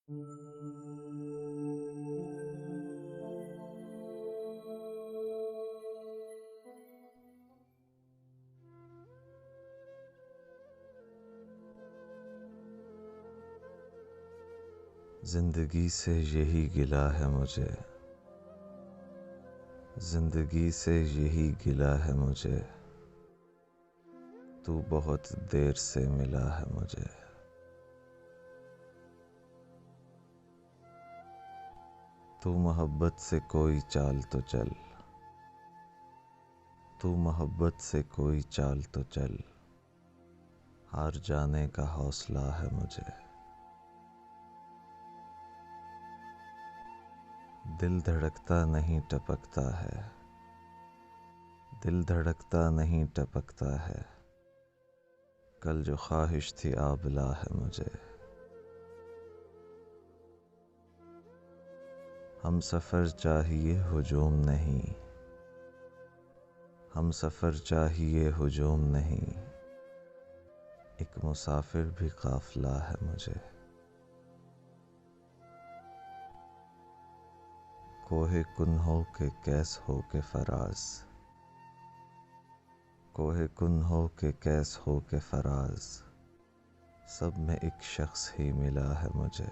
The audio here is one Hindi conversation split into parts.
जिंदगी से यही गिला है मुझे, जिंदगी से यही गिला है मुझे, तू बहुत देर से मिला है मुझे। तू मोहब्बत से कोई चाल तो चल, तू मोहब्बत से कोई चाल तो चल, हार जाने का हौसला है मुझे। दिल धड़कता नहीं टपकता है, दिल धड़कता नहीं टपकता है, कल जो ख्वाहिश थी आबला है मुझे। हम सफ़र चाहिए हुजूम नहीं, हम सफ़र चाहिए हुजूम नहीं, एक मुसाफिर भी काफ़िला है मुझे। कोहे कुन्हों के कैस हो के फराज, कोहे कुन्हों के कैस हो के फराज, सब में एक शख्स ही मिला है मुझे।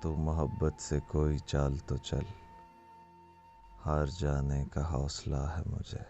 तो मोहब्बत से कोई चाल तो चल, हार जाने का हौसला है मुझे।